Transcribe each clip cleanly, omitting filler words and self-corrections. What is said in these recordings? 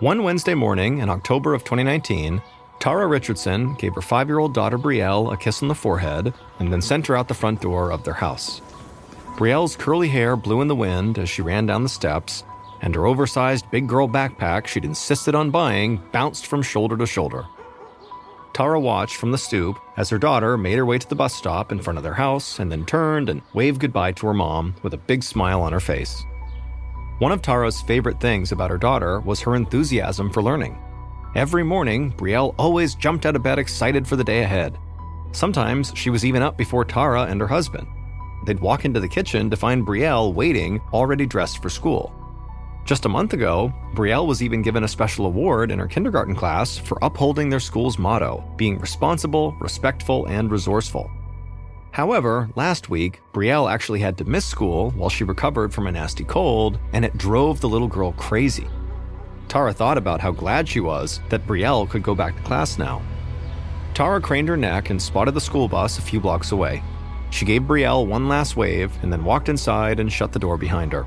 One Wednesday morning in October of 2019, Tara Richardson gave her 5-year-old daughter Brielle a kiss on the forehead and then sent her out the front door of their house. Brielle's curly hair blew in the wind as she ran down the steps, and her oversized big girl backpack she'd insisted on buying bounced from shoulder to shoulder. Tara watched from the stoop as her daughter made her way to the bus stop in front of their house and then turned and waved goodbye to her mom with a big smile on her face. One of Tara's favorite things about her daughter was her enthusiasm for learning. Every morning, Brielle always jumped out of bed excited for the day ahead. Sometimes she was even up before Tara and her husband. They'd walk into the kitchen to find Brielle waiting, already dressed for school. Just a month ago, Brielle was even given a special award in her kindergarten class for upholding their school's motto, being responsible, respectful, and resourceful. However, last week, Brielle actually had to miss school while she recovered from a nasty cold, and it drove the little girl crazy. Tara thought about how glad she was that Brielle could go back to class now. Tara craned her neck and spotted the school bus a few blocks away. She gave Brielle one last wave and then walked inside and shut the door behind her.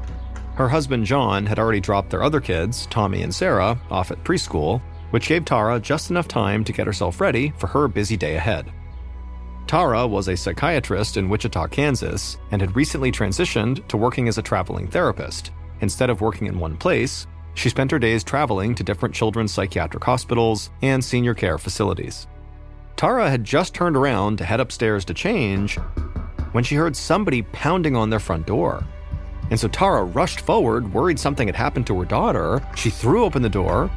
Her husband John had already dropped their other kids, Tommy and Sarah, off at preschool, which gave Tara just enough time to get herself ready for her busy day ahead. Tara was a psychiatrist in Wichita, Kansas, and had recently transitioned to working as a traveling therapist. Instead of working in one place, she spent her days traveling to different children's psychiatric hospitals and senior care facilities. Tara had just turned around to head upstairs to change when she heard somebody pounding on their front door. And so Tara rushed forward, worried something had happened to her daughter. She threw open the door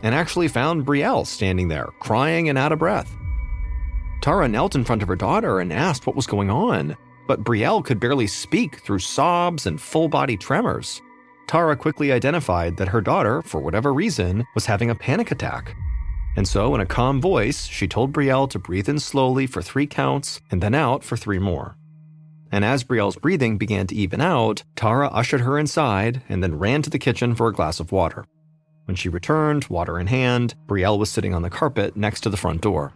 and actually found Brielle standing there, crying and out of breath. Tara knelt in front of her daughter and asked what was going on, but Brielle could barely speak through sobs and full-body tremors. Tara quickly identified that her daughter, for whatever reason, was having a panic attack. And so, in a calm voice, she told Brielle to breathe in slowly for 3 counts and then out for 3 more. And as Brielle's breathing began to even out, Tara ushered her inside and then ran to the kitchen for a glass of water. When she returned, water in hand, Brielle was sitting on the carpet next to the front door.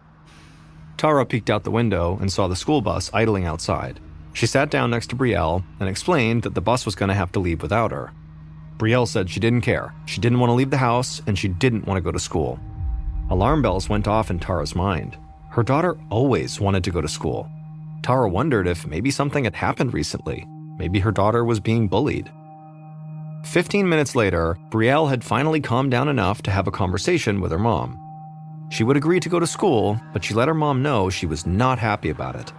Tara peeked out the window and saw the school bus idling outside. She sat down next to Brielle and explained that the bus was going to have to leave without her. Brielle said she didn't care. She didn't want to leave the house and she didn't want to go to school. Alarm bells went off in Tara's mind. Her daughter always wanted to go to school. Tara wondered if maybe something had happened recently. Maybe her daughter was being bullied. 15 minutes later, Brielle had finally calmed down enough to have a conversation with her mom. She would agree to go to school, but she let her mom know she was not happy about it.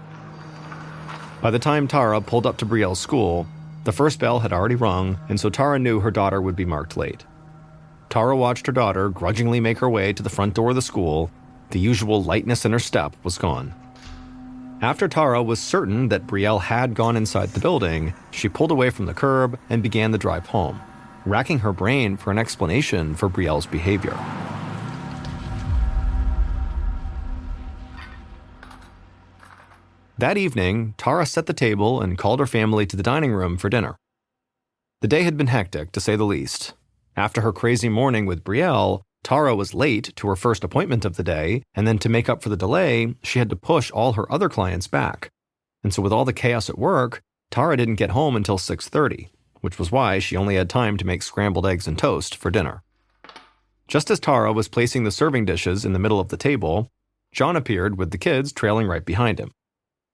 By the time Tara pulled up to Brielle's school, the first bell had already rung, and so Tara knew her daughter would be marked late. Tara watched her daughter grudgingly make her way to the front door of the school. The usual lightness in her step was gone. After Tara was certain that Brielle had gone inside the building, she pulled away from the curb and began the drive home, racking her brain for an explanation for Brielle's behavior. That evening, Tara set the table and called her family to the dining room for dinner. The day had been hectic, to say the least. After her crazy morning with Brielle, Tara was late to her first appointment of the day, and then to make up for the delay, she had to push all her other clients back. And so with all the chaos at work, Tara didn't get home until 6:30, which was why she only had time to make scrambled eggs and toast for dinner. Just as Tara was placing the serving dishes in the middle of the table, John appeared with the kids trailing right behind him.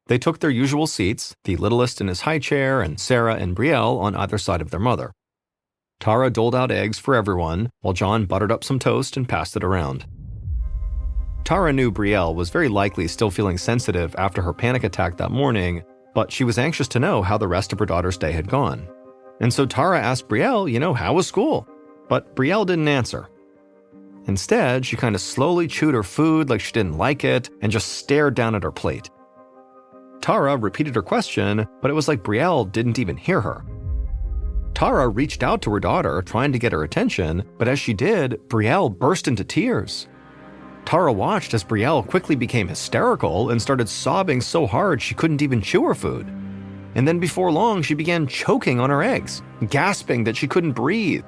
They took their usual seats, the littlest in his high chair and Sarah and Brielle on either side of their mother. Tara doled out eggs for everyone, while John buttered up some toast and passed it around. Tara knew Brielle was very likely still feeling sensitive after her panic attack that morning, but she was anxious to know how the rest of her daughter's day had gone. And so Tara asked Brielle, how was school? But Brielle didn't answer. Instead, she kind of slowly chewed her food like she didn't like it and just stared down at her plate. Tara repeated her question, but it was like Brielle didn't even hear her. Tara reached out to her daughter, trying to get her attention, but as she did, Brielle burst into tears. Tara watched as Brielle quickly became hysterical and started sobbing so hard she couldn't even chew her food. And then before long, she began choking on her eggs, gasping that she couldn't breathe.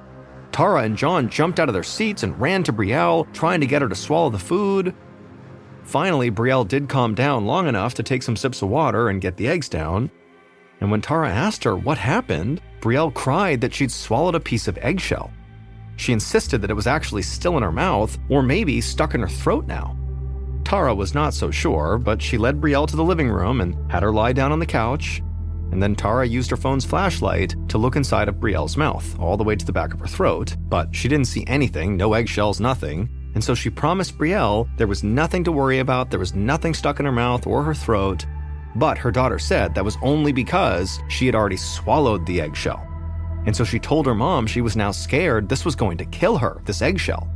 Tara and John jumped out of their seats and ran to Brielle, trying to get her to swallow the food. Finally, Brielle did calm down long enough to take some sips of water and get the eggs down. And when Tara asked her what happened, Brielle cried that she'd swallowed a piece of eggshell. She insisted that it was actually still in her mouth, or maybe stuck in her throat now. Tara was not so sure, but she led Brielle to the living room and had her lie down on the couch. And then Tara used her phone's flashlight to look inside of Brielle's mouth, all the way to the back of her throat, but she didn't see anything, no eggshells, nothing. And so she promised Brielle there was nothing to worry about, there was nothing stuck in her mouth or her throat. But her daughter said that was only because she had already swallowed the eggshell. And so she told her mom she was now scared this was going to kill her, this eggshell.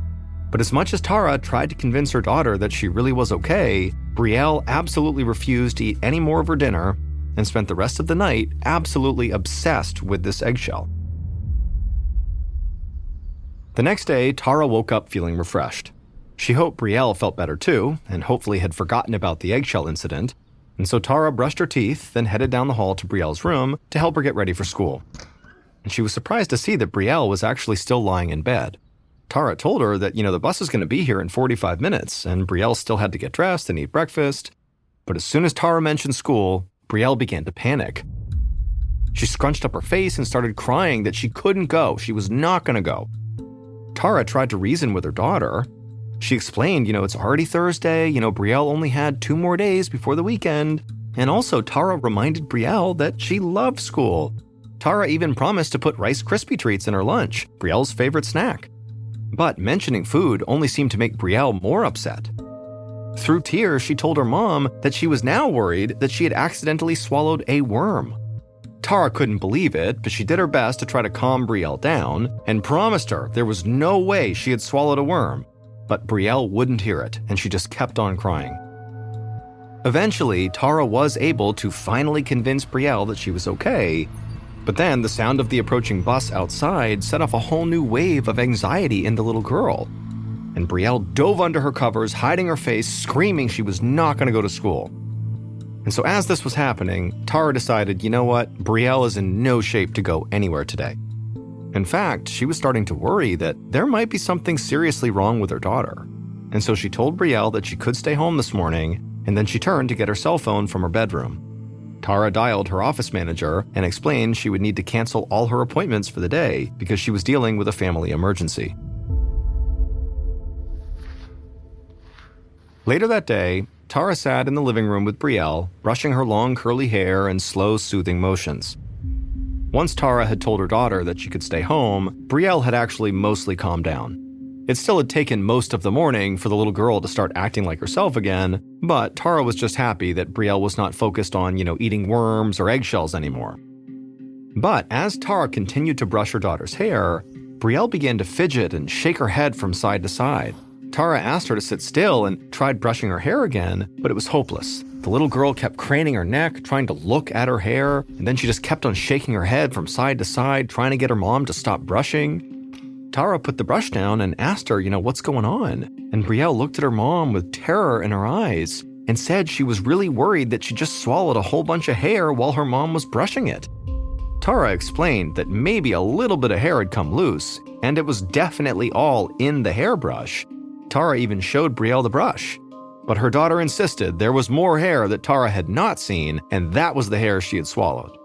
But as much as Tara tried to convince her daughter that she really was okay, Brielle absolutely refused to eat any more of her dinner and spent the rest of the night absolutely obsessed with this eggshell. The next day, Tara woke up feeling refreshed. She hoped Brielle felt better too, and hopefully had forgotten about the eggshell incident, and so Tara brushed her teeth, then headed down the hall to Brielle's room to help her get ready for school. And she was surprised to see that Brielle was actually still lying in bed. Tara told her that, the bus is going to be here in 45 minutes, and Brielle still had to get dressed and eat breakfast. But as soon as Tara mentioned school, Brielle began to panic. She scrunched up her face and started crying that she couldn't go. She was not going to go. Tara tried to reason with her daughter. She explained, it's already Thursday, Brielle only had 2 more days before the weekend. And also, Tara reminded Brielle that she loved school. Tara even promised to put Rice Krispie treats in her lunch, Brielle's favorite snack. But mentioning food only seemed to make Brielle more upset. Through tears, she told her mom that she was now worried that she had accidentally swallowed a worm. Tara couldn't believe it, but she did her best to try to calm Brielle down and promised her there was no way she had swallowed a worm. But Brielle wouldn't hear it, and she just kept on crying. Eventually, Tara was able to finally convince Brielle that she was okay, but then the sound of the approaching bus outside set off a whole new wave of anxiety in the little girl. And Brielle dove under her covers, hiding her face, screaming she was not going to go to school. And so as this was happening, Tara decided, you know what, Brielle is in no shape to go anywhere today. In fact, she was starting to worry that there might be something seriously wrong with her daughter. And so she told Brielle that she could stay home this morning, and then she turned to get her cell phone from her bedroom. Tara dialed her office manager and explained she would need to cancel all her appointments for the day because she was dealing with a family emergency. Later that day, Tara sat in the living room with Brielle, brushing her long curly hair in slow, soothing motions. Once Tara had told her daughter that she could stay home, Brielle had actually mostly calmed down. It still had taken most of the morning for the little girl to start acting like herself again, but Tara was just happy that Brielle was not focused on, eating worms or eggshells anymore. But as Tara continued to brush her daughter's hair, Brielle began to fidget and shake her head from side to side. Tara asked her to sit still and tried brushing her hair again, but it was hopeless. The little girl kept craning her neck, trying to look at her hair, and then she just kept on shaking her head from side to side, trying to get her mom to stop brushing. Tara put the brush down and asked her, what's going on? And Brielle looked at her mom with terror in her eyes and said she was really worried that she just swallowed a whole bunch of hair while her mom was brushing it. Tara explained that maybe a little bit of hair had come loose, and it was definitely all in the hairbrush. Tara even showed Brielle the brush. But her daughter insisted there was more hair that Tara had not seen, and that was the hair she had swallowed.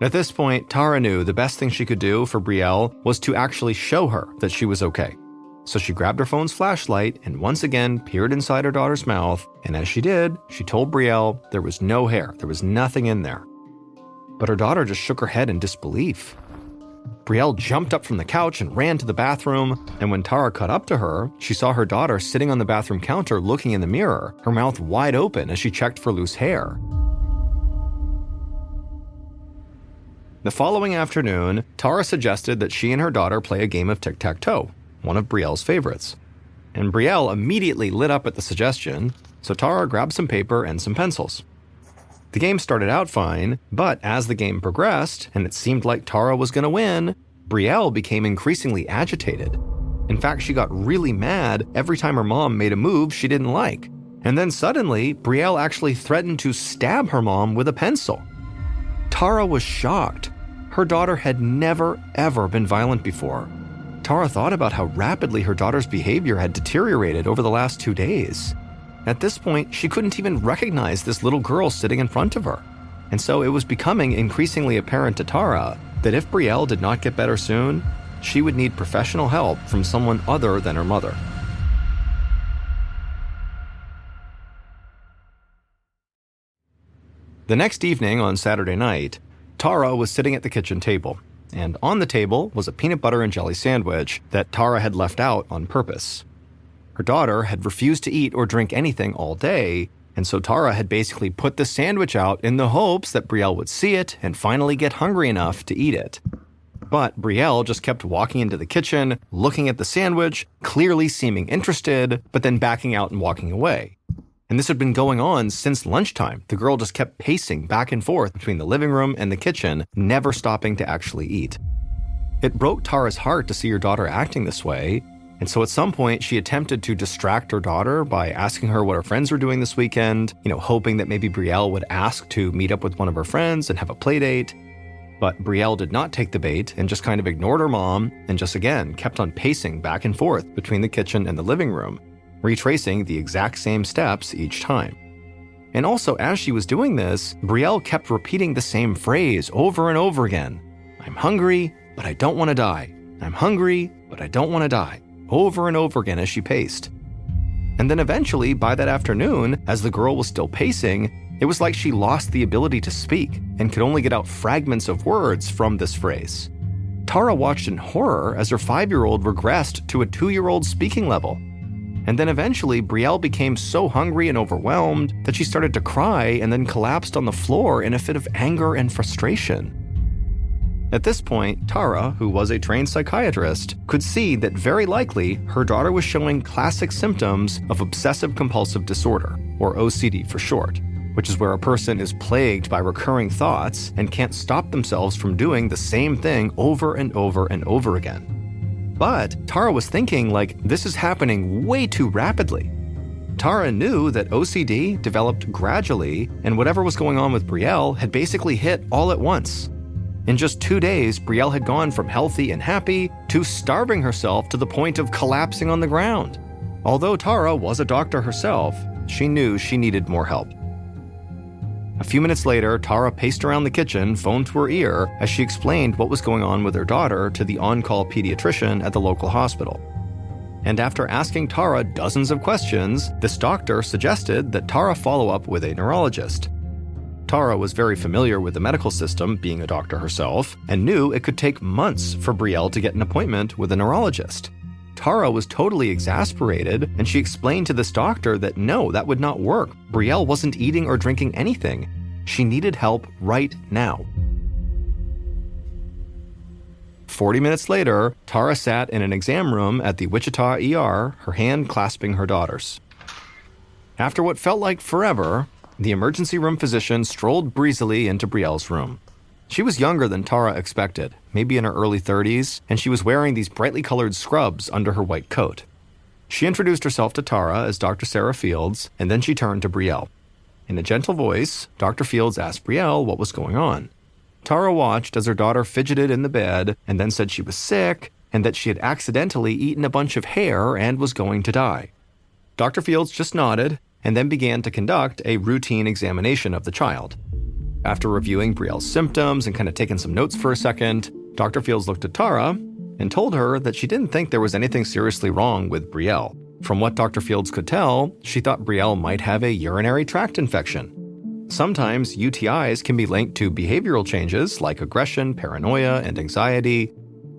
At this point, Tara knew the best thing she could do for Brielle was to actually show her that she was okay. So she grabbed her phone's flashlight and once again peered inside her daughter's mouth, and as she did, she told Brielle there was no hair, there was nothing in there. But her daughter just shook her head in disbelief. Brielle jumped up from the couch and ran to the bathroom, and when Tara caught up to her, she saw her daughter sitting on the bathroom counter looking in the mirror, her mouth wide open as she checked for loose hair. The following afternoon, Tara suggested that she and her daughter play a game of tic-tac-toe, one of Brielle's favorites. And Brielle immediately lit up at the suggestion, so Tara grabbed some paper and some pencils. The game started out fine, but as the game progressed, and it seemed like Tara was going to win, Brielle became increasingly agitated. In fact, she got really mad every time her mom made a move she didn't like. And then suddenly, Brielle actually threatened to stab her mom with a pencil. Tara was shocked. Her daughter had never, ever been violent before. Tara thought about how rapidly her daughter's behavior had deteriorated over the last 2 days. At this point, she couldn't even recognize this little girl sitting in front of her. And so it was becoming increasingly apparent to Tara that if Brielle did not get better soon, she would need professional help from someone other than her mother. The next evening on Saturday night, Tara was sitting at the kitchen table, and on the table was a peanut butter and jelly sandwich that Tara had left out on purpose. Her daughter had refused to eat or drink anything all day, and so Tara had basically put the sandwich out in the hopes that Brielle would see it and finally get hungry enough to eat it. But Brielle just kept walking into the kitchen, looking at the sandwich, clearly seeming interested, but then backing out and walking away. And this had been going on since lunchtime. The girl just kept pacing back and forth between the living room and the kitchen, never stopping to actually eat. It broke Tara's heart to see her daughter acting this way, and so at some point she attempted to distract her daughter by asking her what her friends were doing this weekend, hoping that maybe Brielle would ask to meet up with one of her friends and have a play date. But Brielle did not take the bait and just kind of ignored her mom and just again kept on pacing back and forth between the kitchen and the living room, retracing the exact same steps each time. And also, as she was doing this, Brielle kept repeating the same phrase over and over again. "I'm hungry, but I don't want to die. I'm hungry, but I don't want to die," over and over again as she paced. And then eventually, by that afternoon, as the girl was still pacing, it was like she lost the ability to speak and could only get out fragments of words from this phrase. Tara watched in horror as her 5-year-old regressed to a 2-year-old speaking level. And then eventually, Brielle became so hungry and overwhelmed that she started to cry and then collapsed on the floor in a fit of anger and frustration. At this point, Tara, who was a trained psychiatrist, could see that very likely her daughter was showing classic symptoms of obsessive-compulsive disorder, or OCD for short, which is where a person is plagued by recurring thoughts and can't stop themselves from doing the same thing over and over and over again. But Tara was thinking, this is happening way too rapidly. Tara knew that OCD developed gradually, and whatever was going on with Brielle had basically hit all at once. In just 2 days, Brielle had gone from healthy and happy to starving herself to the point of collapsing on the ground. Although Tara was a doctor herself, she knew she needed more help. A few minutes later, Tara paced around the kitchen, phone to her ear, as she explained what was going on with her daughter to the on-call pediatrician at the local hospital. And after asking Tara dozens of questions, this doctor suggested that Tara follow up with a neurologist. Tara was very familiar with the medical system, being a doctor herself, and knew it could take months for Brielle to get an appointment with a neurologist. Tara was totally exasperated, and she explained to this doctor that no, that would not work. Brielle wasn't eating or drinking anything. She needed help right now. 40 minutes later, Tara sat in an exam room at the Wichita ER, her hand clasping her daughter's. After what felt like forever, the emergency room physician strolled breezily into Brielle's room. She was younger than Tara expected, maybe in her early 30s, and she was wearing these brightly colored scrubs under her white coat. She introduced herself to Tara as Dr. Sarah Fields, and then she turned to Brielle. In a gentle voice, Dr. Fields asked Brielle what was going on. Tara watched as her daughter fidgeted in the bed and then said she was sick and that she had accidentally eaten a bunch of hair and was going to die. Dr. Fields just nodded and then began to conduct a routine examination of the child. After reviewing Brielle's symptoms and kind of taking some notes for a second, Dr. Fields looked at Tara and told her that she didn't think there was anything seriously wrong with Brielle. From what Dr. Fields could tell, she thought Brielle might have a urinary tract infection. Sometimes UTIs can be linked to behavioral changes like aggression, paranoia, and anxiety,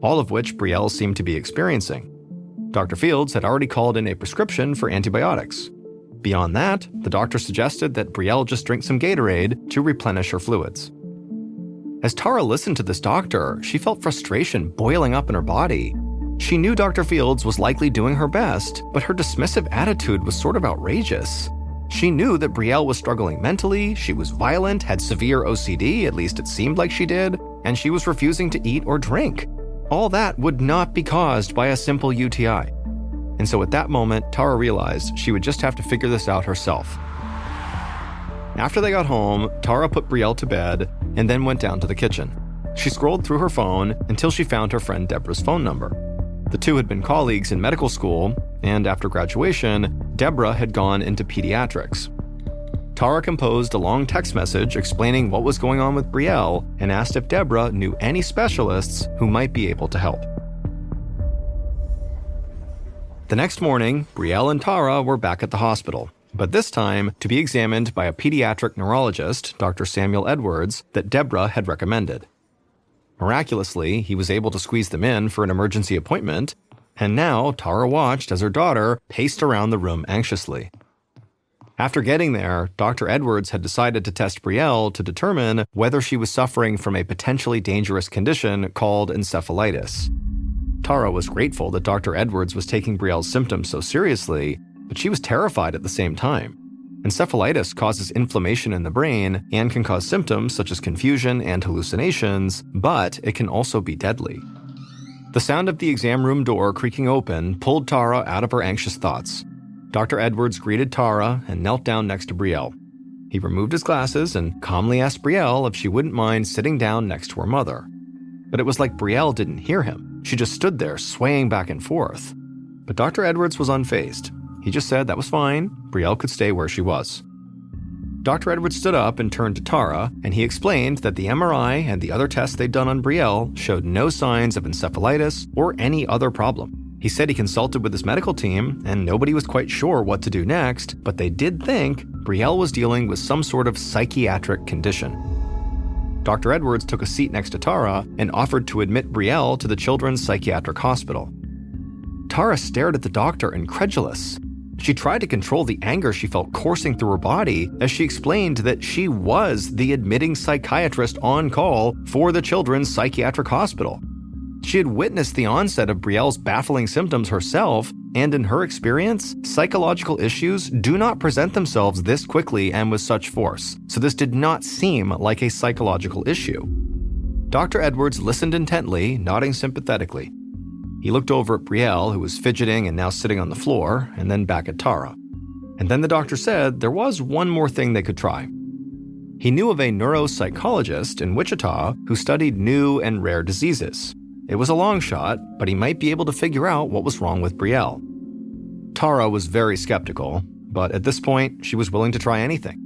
all of which Brielle seemed to be experiencing. Dr. Fields had already called in a prescription for antibiotics. Beyond that, the doctor suggested that Brielle just drink some Gatorade to replenish her fluids. As Tara listened to this doctor, she felt frustration boiling up in her body. She knew Dr. Fields was likely doing her best, but her dismissive attitude was sort of outrageous. She knew that Brielle was struggling mentally, she was violent, had severe OCD, at least it seemed like she did, and she was refusing to eat or drink. All that would not be caused by a simple UTI. And so at that moment, Tara realized she would just have to figure this out herself. After they got home, Tara put Brielle to bed and then went down to the kitchen. She scrolled through her phone until she found her friend Deborah's phone number. The two had been colleagues in medical school, and after graduation, Deborah had gone into pediatrics. Tara composed a long text message explaining what was going on with Brielle and asked if Deborah knew any specialists who might be able to help. The next morning, Brielle and Tara were back at the hospital, but this time to be examined by a pediatric neurologist, Dr. Samuel Edwards, that Deborah had recommended. Miraculously, he was able to squeeze them in for an emergency appointment, and now Tara watched as her daughter paced around the room anxiously. After getting there, Dr. Edwards had decided to test Brielle to determine whether she was suffering from a potentially dangerous condition called encephalitis. Tara was grateful that Dr. Edwards was taking Brielle's symptoms so seriously, but she was terrified at the same time. Encephalitis causes inflammation in the brain and can cause symptoms such as confusion and hallucinations, but it can also be deadly. The sound of the exam room door creaking open pulled Tara out of her anxious thoughts. Dr. Edwards greeted Tara and knelt down next to Brielle. He removed his glasses and calmly asked Brielle if she wouldn't mind sitting down next to her mother. But it was like Brielle didn't hear him. She just stood there swaying back and forth. But Dr. Edwards was unfazed. He just said that was fine. Brielle could stay where she was. Dr. Edwards stood up and turned to Tara, and he explained that the MRI and the other tests they'd done on Brielle showed no signs of encephalitis or any other problem. He said he consulted with his medical team, and nobody was quite sure what to do next, but they did think Brielle was dealing with some sort of psychiatric condition. Dr. Edwards took a seat next to Tara and offered to admit Brielle to the Children's Psychiatric Hospital. Tara stared at the doctor, incredulous. She tried to control the anger she felt coursing through her body as she explained that she was the admitting psychiatrist on call for the Children's Psychiatric Hospital. She had witnessed the onset of Brielle's baffling symptoms herself, and in her experience, psychological issues do not present themselves this quickly and with such force, so this did not seem like a psychological issue. Dr. Edwards listened intently, nodding sympathetically. He looked over at Brielle, who was fidgeting and now sitting on the floor, and then back at Tara. And then the doctor said there was one more thing they could try. He knew of a neuropsychologist in Wichita who studied new and rare diseases. It was a long shot, but he might be able to figure out what was wrong with Brielle. Tara was very skeptical, but at this point, she was willing to try anything.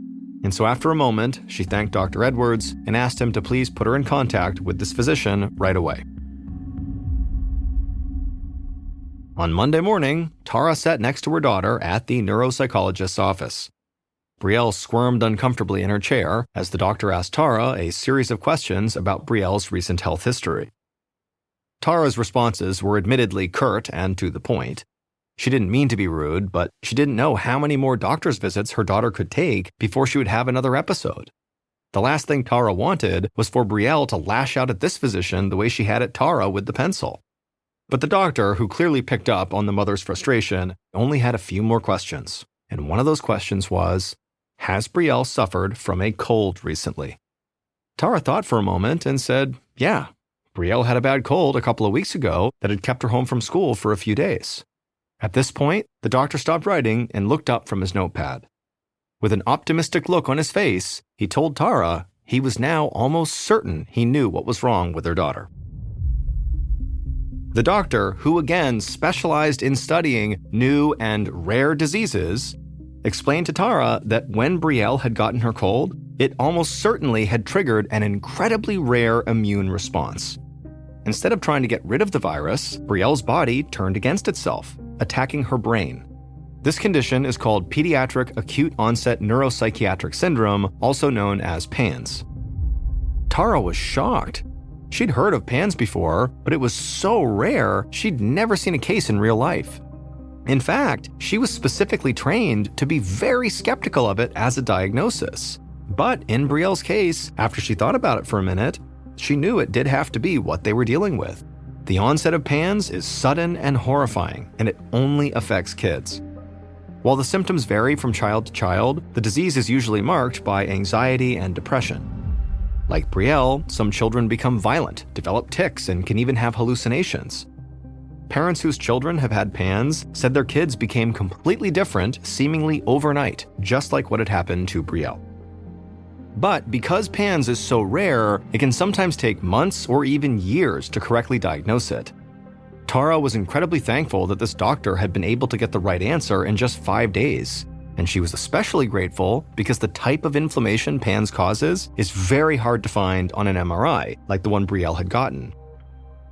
And so after a moment, she thanked Dr. Edwards and asked him to please put her in contact with this physician right away. On Monday morning, Tara sat next to her daughter at the neuropsychologist's office. Brielle squirmed uncomfortably in her chair as the doctor asked Tara a series of questions about Brielle's recent health history. Tara's responses were admittedly curt and to the point. She didn't mean to be rude, but she didn't know how many more doctor's visits her daughter could take before she would have another episode. The last thing Tara wanted was for Brielle to lash out at this physician the way she had at Tara with the pencil. But the doctor, who clearly picked up on the mother's frustration, only had a few more questions. And one of those questions was, has Brielle suffered from a cold recently? Tara thought for a moment and said, yeah. Brielle had a bad cold a couple of weeks ago that had kept her home from school for a few days. At this point, the doctor stopped writing and looked up from his notepad. With an optimistic look on his face, he told Tara he was now almost certain he knew what was wrong with her daughter. The doctor, who again specialized in studying new and rare diseases, explained to Tara that when Brielle had gotten her cold, it almost certainly had triggered an incredibly rare immune response. Instead of trying to get rid of the virus, Brielle's body turned against itself, attacking her brain. This condition is called Pediatric Acute Onset Neuropsychiatric Syndrome, also known as PANS. Tara was shocked. She'd heard of PANS before, but it was so rare she'd never seen a case in real life. In fact, she was specifically trained to be very skeptical of it as a diagnosis. But in Brielle's case, after she thought about it for a minute, she knew it did have to be what they were dealing with. The onset of PANS is sudden and horrifying, and it only affects kids. While the symptoms vary from child to child, the disease is usually marked by anxiety and depression. Like Brielle, some children become violent, develop tics, and can even have hallucinations. Parents whose children have had PANS said their kids became completely different, seemingly overnight, just like what had happened to Brielle. But because PANS is so rare, it can sometimes take months or even years to correctly diagnose it. Tara was incredibly thankful that this doctor had been able to get the right answer in just 5 days. And she was especially grateful because the type of inflammation PANS causes is very hard to find on an MRI, like the one Brielle had gotten.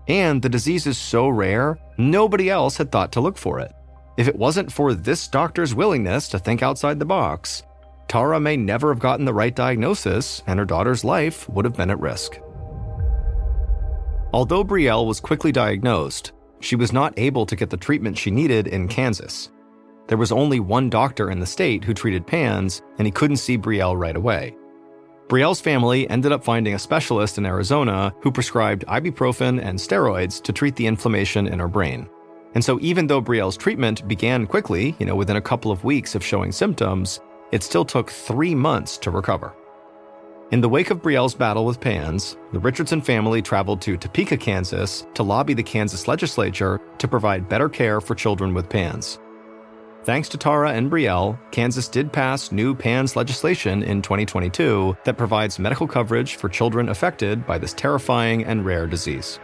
And the disease is so rare, nobody else had thought to look for it. If it wasn't for this doctor's willingness to think outside the box, Tara may never have gotten the right diagnosis, and her daughter's life would have been at risk. Although Brielle was quickly diagnosed, she was not able to get the treatment she needed in Kansas. There was only one doctor in the state who treated PANS, and he couldn't see Brielle right away. Brielle's family ended up finding a specialist in Arizona who prescribed ibuprofen and steroids to treat the inflammation in her brain. And so even though Brielle's treatment began quickly, within a couple of weeks of showing symptoms, it still took 3 months to recover. In the wake of Brielle's battle with PANS, the Richardson family traveled to Topeka, Kansas to lobby the Kansas legislature to provide better care for children with PANS. Thanks to Tara and Brielle, Kansas did pass new PANS legislation in 2022 that provides medical coverage for children affected by this terrifying and rare disease.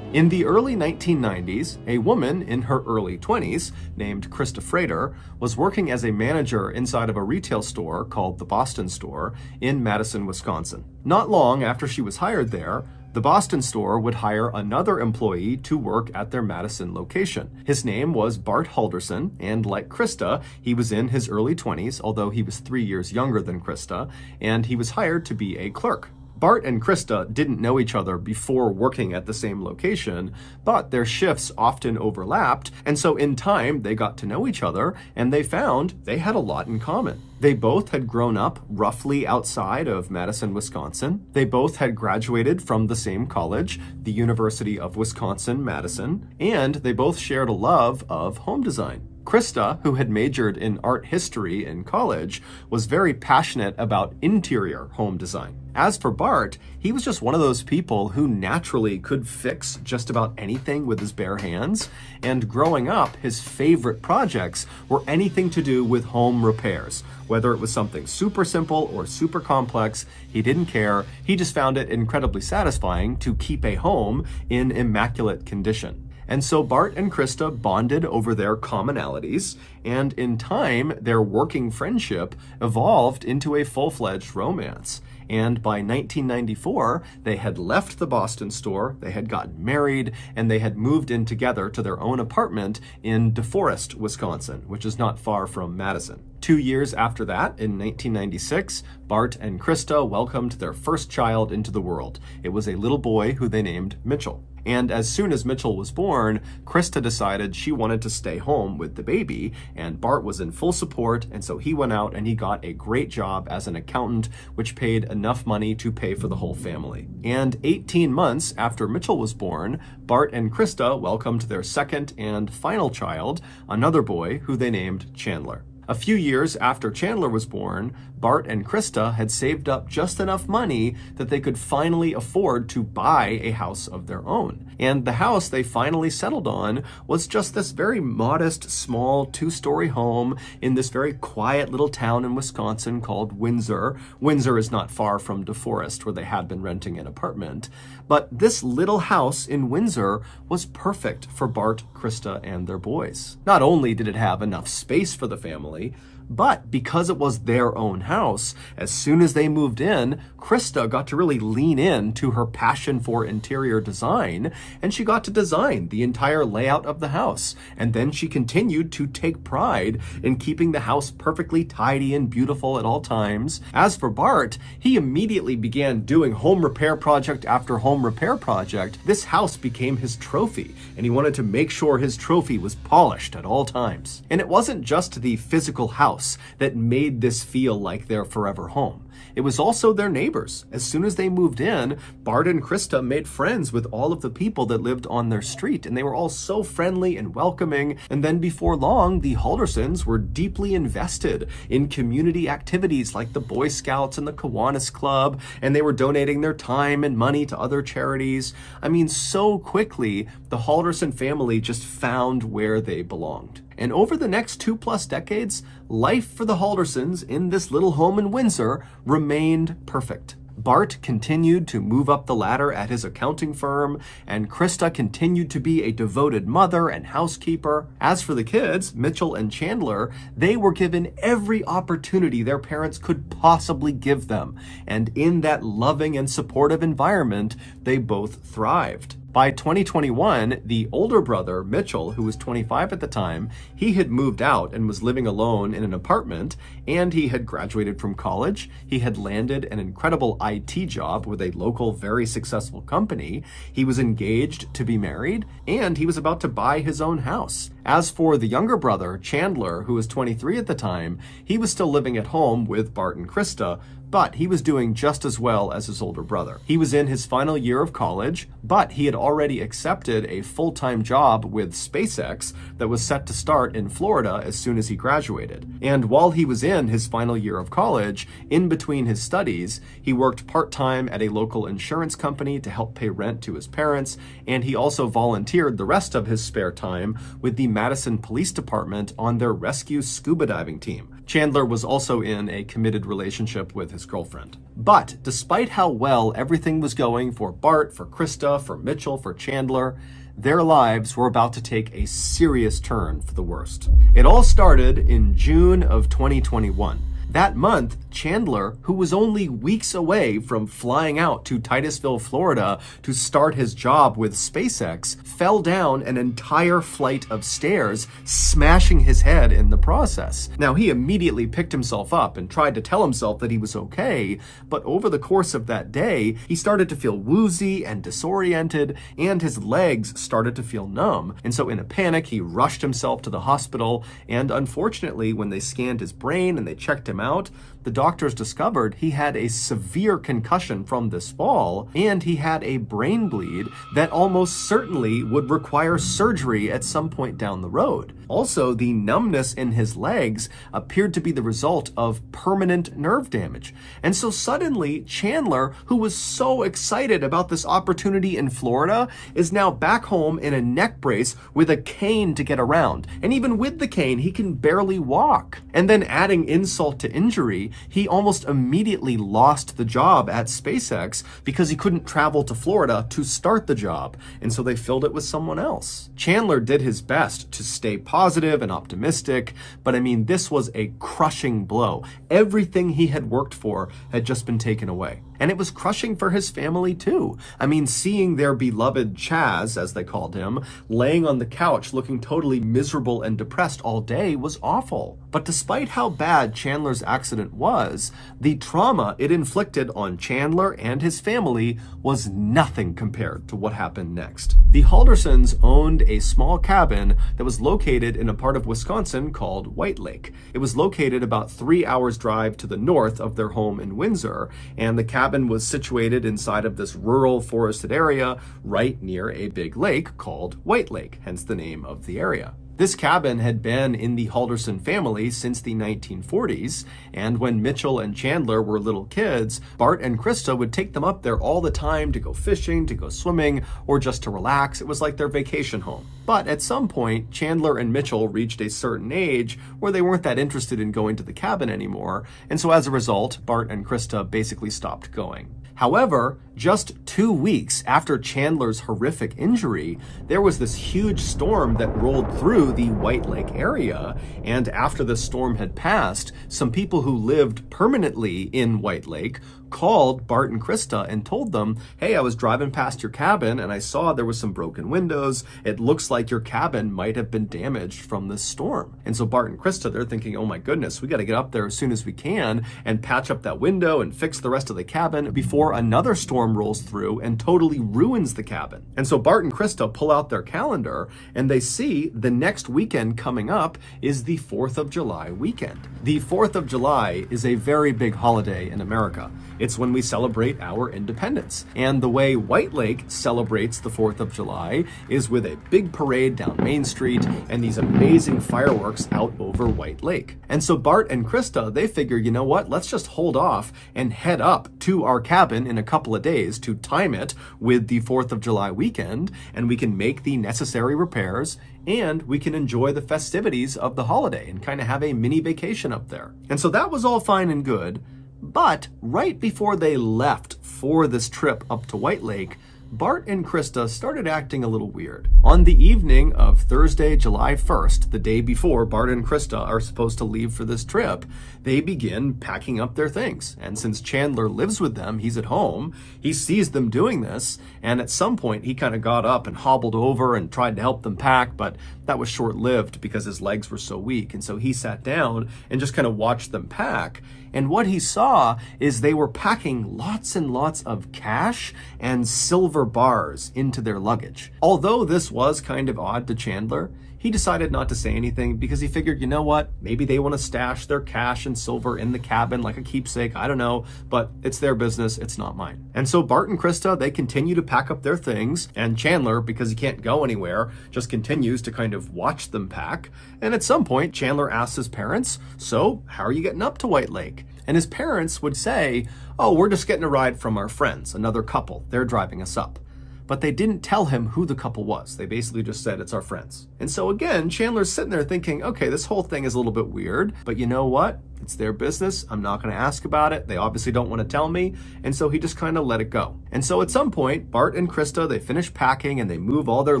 In the early 1990s, a woman in her early 20s, named Krista Frater, was working as a manager inside of a retail store called the Boston Store in Madison, Wisconsin. Not long after she was hired there, the Boston Store would hire another employee to work at their Madison location. His name was Bart Halderson, and like Krista, he was in his early 20s, although he was 3 years younger than Krista, and he was hired to be a clerk. Bart and Krista didn't know each other before working at the same location, but their shifts often overlapped, and so in time they got to know each other, and they found they had a lot in common. They both had grown up roughly outside of Madison, Wisconsin. They both had graduated from the same college, the University of Wisconsin-Madison, and they both shared a love of home design. Krista, who had majored in art history in college, was very passionate about interior home design. As for Bart, he was just one of those people who naturally could fix just about anything with his bare hands, and growing up, his favorite projects were anything to do with home repairs. Whether it was something super simple or super complex, he didn't care. He just found it incredibly satisfying to keep a home in immaculate condition. And so Bart and Krista bonded over their commonalities, and in time, their working friendship evolved into a full-fledged romance. And by 1994, they had left the Boston Store, they had gotten married, and they had moved in together to their own apartment in DeForest, Wisconsin, which is not far from Madison. 2 years after that, in 1996, Bart and Krista welcomed their first child into the world. It was a little boy who they named Mitchell. And as soon as Mitchell was born, Krista decided she wanted to stay home with the baby, and Bart was in full support, and so he went out and he got a great job as an accountant, which paid enough money to pay for the whole family. And 18 months after Mitchell was born, Bart and Krista welcomed their second and final child, another boy who they named Chandler. A few years after Chandler was born, Bart and Krista had saved up just enough money that they could finally afford to buy a house of their own. And the house they finally settled on was just this very modest, small 2-story home in this very quiet little town in Wisconsin called Windsor. Windsor is not far from DeForest, where they had been renting an apartment. But this little house in Windsor was perfect for Bart, Krista, and their boys. Not only did it have enough space for the family, but because it was their own house, as soon as they moved in, Krista got to really lean in to her passion for interior design, and she got to design the entire layout of the house. And then she continued to take pride in keeping the house perfectly tidy and beautiful at all times. As for Bart, he immediately began doing home repair project after home repair project. This house became his trophy, and he wanted to make sure his trophy was polished at all times. And it wasn't just the physical house that made this feel like their forever home. It was also their neighbors. As soon as they moved in, Bart and Krista made friends with all of the people that lived on their street, and they were all so friendly and welcoming. And then before long, the Haldersons were deeply invested in community activities like the Boy Scouts and the Kiwanis Club, and they were donating their time and money to other charities. I mean, so quickly, the Halderson family just found where they belonged. And over the next 2+ decades, life for the Haldersons in this little home in Windsor remained perfect. Bart continued to move up the ladder at his accounting firm, and Krista continued to be a devoted mother and housekeeper. As for the kids, Mitchell and Chandler, they were given every opportunity their parents could possibly give them, and in that loving and supportive environment, they both thrived. By 2021, the older brother, Mitchell, who was 25 at the time, he had moved out and was living alone in an apartment, and he had graduated from college. He had landed an incredible IT job with a local, very successful company. He was engaged to be married, and he was about to buy his own house. As for the younger brother, Chandler, who was 23 at the time, he was still living at home with Bart and Krista, but he was doing just as well as his older brother. He was in his final year of college, but he had already accepted a full-time job with SpaceX that was set to start in Florida as soon as he graduated. And while he was in his final year of college, in between his studies, he worked part-time at a local insurance company to help pay rent to his parents, and he also volunteered the rest of his spare time with the Madison Police Department on their rescue scuba diving team. Chandler was also in a committed relationship with his girlfriend. But despite how well everything was going for Bart, for Krista, for Mitchell, for Chandler, their lives were about to take a serious turn for the worst. It all started in June of 2021. That month, Chandler, who was only weeks away from flying out to Titusville, Florida to start his job with SpaceX, fell down an entire flight of stairs, smashing his head in the process. Now, he immediately picked himself up and tried to tell himself that he was okay, but over the course of that day, he started to feel woozy and disoriented, and his legs started to feel numb. And so in a panic, he rushed himself to the hospital, and unfortunately, when they scanned his brain and they checked him out, the doctors discovered he had a severe concussion from this fall, and he had a brain bleed that almost certainly would require surgery at some point down the road. Also, the numbness in his legs appeared to be the result of permanent nerve damage. And so suddenly, Chandler, who was so excited about this opportunity in Florida, is now back home in a neck brace with a cane to get around. And even with the cane, he can barely walk. And then adding insult to injury, he almost immediately lost the job at SpaceX because he couldn't travel to Florida to start the job, and so they filled it with someone else. Chandler did his best to stay positive and optimistic, but I mean, this was a crushing blow. Everything he had worked for had just been taken away. And it was crushing for his family too. I mean, seeing their beloved Chaz, as they called him, laying on the couch looking totally miserable and depressed all day was awful. But despite how bad Chandler's accident was, the trauma it inflicted on Chandler and his family was nothing compared to what happened next. The Haldersons owned a small cabin that was located in a part of Wisconsin called White Lake. It was located about 3 hours drive to the north of their home in Windsor, and the cabin was situated inside of this rural forested area right near a big lake called White Lake, hence the name of the area. This cabin had been in the Halderson family since the 1940s, and when Mitchell and Chandler were little kids, Bart and Krista would take them up there all the time to go fishing, to go swimming, or just to relax. It was like their vacation home. But at some point, Chandler and Mitchell reached a certain age where they weren't that interested in going to the cabin anymore, and so as a result, Bart and Krista basically stopped going. However, just 2 weeks after Chandler's horrific injury, there was this huge storm that rolled through the White Lake area, and after the storm had passed, some people who lived permanently in White Lake called Bart and Krista and told them, hey, I was driving past your cabin and I saw there was some broken windows. It looks like your cabin might have been damaged from this storm. And so Bart and Krista, they're thinking, oh my goodness, we got to get up there as soon as we can and patch up that window and fix the rest of the cabin before another storm rolls through and totally ruins the cabin. And so Bart and Krista pull out their calendar and they see the next weekend coming up is the 4th of July weekend. The 4th of July is a very big holiday in America. It's when we celebrate our independence. And the way White Lake celebrates the 4th of July is with a big parade down Main Street and these amazing fireworks out over White Lake. And so Bart and Krista, they figure, you know what, let's just hold off and head up to our cabin in a couple of days to time it with the 4th of July weekend, and we can make the necessary repairs and we can enjoy the festivities of the holiday and kind of have a mini vacation up there. And so that was all fine and good. But right before they left for this trip up to White Lake, Bart and Krista started acting a little weird. On the evening of Thursday, July 1st, the day before Bart and Krista are supposed to leave for this trip, they begin packing up their things. And since Chandler lives with them, he's at home, he sees them doing this, and at some point he kind of got up and hobbled over and tried to help them pack, but that was short-lived because his legs were so weak. And so he sat down and just kind of watched them pack. And what he saw is they were packing lots and lots of cash and silver bars into their luggage. Although this was kind of odd to Chandler, he decided not to say anything because he figured, you know what, maybe they want to stash their cash and silver in the cabin like a keepsake, I don't know, but it's their business, it's not mine. And so Bart and Krista, they continue to pack up their things, and Chandler, because he can't go anywhere, just continues to kind of watch them pack. And at some point, Chandler asks his parents, so how are you getting up to White Lake? And his parents would say, oh, we're just getting a ride from our friends, another couple, they're driving us up. But they didn't tell him who the couple was. They basically just said, it's our friends. And so again, Chandler's sitting there thinking, okay, this whole thing is a little bit weird, but you know what? It's their business. I'm not going to ask about it. They obviously don't want to tell me. And so he just kind of let it go. And so at some point, Bart and Krista, they finish packing and they move all their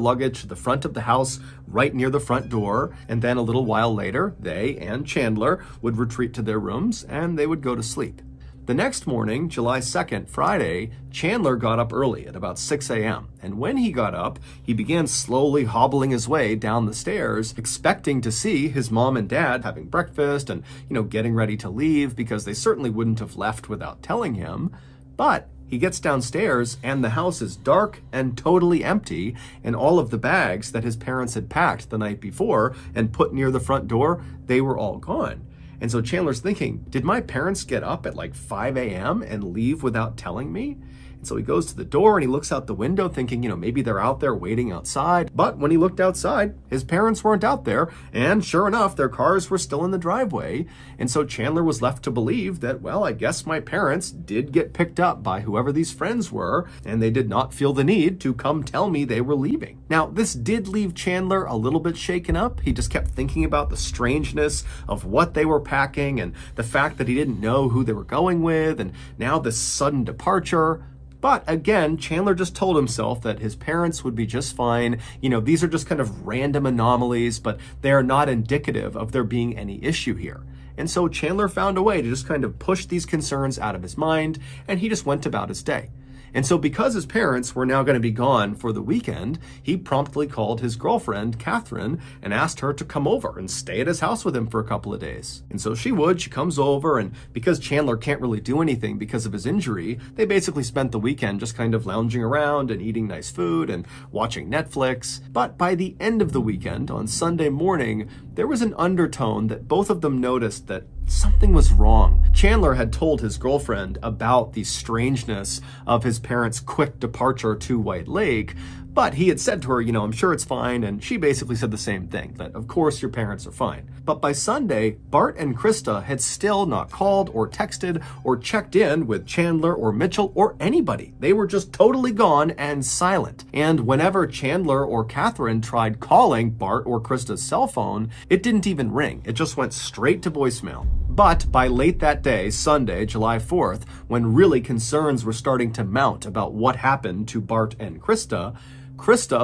luggage to the front of the house right near the front door. And then a little while later, they and Chandler would retreat to their rooms and they would go to sleep. The next morning, July 2nd, Friday, Chandler got up early at about 6 a.m. And when he got up, he began slowly hobbling his way down the stairs, expecting to see his mom and dad having breakfast and, getting ready to leave because they certainly wouldn't have left without telling him. But he gets downstairs and the house is dark and totally empty, and all of the bags that his parents had packed the night before and put near the front door, they were all gone. And so Chandler's thinking, did my parents get up at like 5 a.m. and leave without telling me? And so he goes to the door and he looks out the window thinking, maybe they're out there waiting outside. But when he looked outside, his parents weren't out there. And sure enough, their cars were still in the driveway. And so Chandler was left to believe that, well, I guess my parents did get picked up by whoever these friends were, and they did not feel the need to come tell me they were leaving. Now, this did leave Chandler a little bit shaken up. He just kept thinking about the strangeness of what they were packing and the fact that he didn't know who they were going with, and now this sudden departure. But again, Chandler just told himself that his parents would be just fine. These are just kind of random anomalies, but they are not indicative of there being any issue here. And so Chandler found a way to just kind of push these concerns out of his mind, and he just went about his day. And so because his parents were now going to be gone for the weekend, he promptly called his girlfriend, Catherine, and asked her to come over and stay at his house with him for a couple of days. And so she comes over, and because Chandler can't really do anything because of his injury, they basically spent the weekend just kind of lounging around and eating nice food and watching Netflix. But by the end of the weekend, on Sunday morning, there was an undertone that both of them noticed that something was wrong. Chandler had told his girlfriend about the strangeness of his parents' quick departure to White Lake, but he had said to her, I'm sure it's fine, and she basically said the same thing, that of course your parents are fine. But by Sunday, Bart and Krista had still not called or texted or checked in with Chandler or Mitchell or anybody. They were just totally gone and silent. And whenever Chandler or Catherine tried calling Bart or Krista's cell phone, it didn't even ring. It just went straight to voicemail. But by late that day, Sunday, July 4th, when really concerns were starting to mount about what happened to Bart and Krista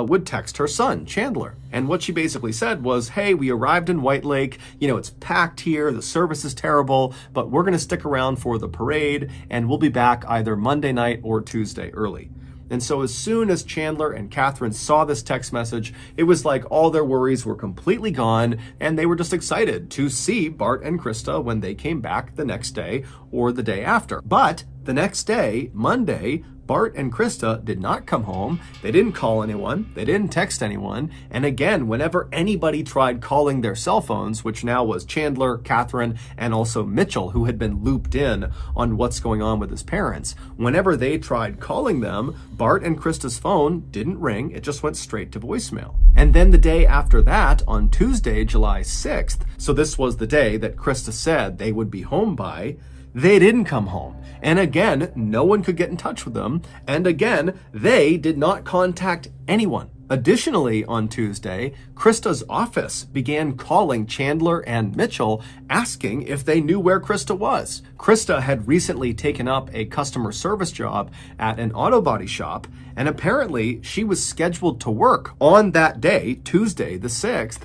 would text her son, Chandler. And what she basically said was, hey, we arrived in White Lake, it's packed here, the service is terrible, but we're going to stick around for the parade, and we'll be back either Monday night or Tuesday early. And so as soon as Chandler and Catherine saw this text message, it was like all their worries were completely gone, and they were just excited to see Bart and Krista when they came back the next day or the day after. But the next day, Monday, Bart and Krista did not come home. They didn't call anyone. They didn't text anyone. And again, whenever anybody tried calling their cell phones, which now was Chandler, Catherine, and also Mitchell, who had been looped in on what's going on with his parents, whenever they tried calling them, Bart and Krista's phone didn't ring. It just went straight to voicemail. And then the day after that, on Tuesday, July 6th, so this was the day that Krista said they would be home by, they didn't come home. And again, no one could get in touch with them. And again, they did not contact anyone. Additionally, on Tuesday, Krista's office began calling Chandler and Mitchell asking if they knew where Krista was. Krista had recently taken up a customer service job at an auto body shop, and apparently she was scheduled to work on that day, Tuesday the 6th,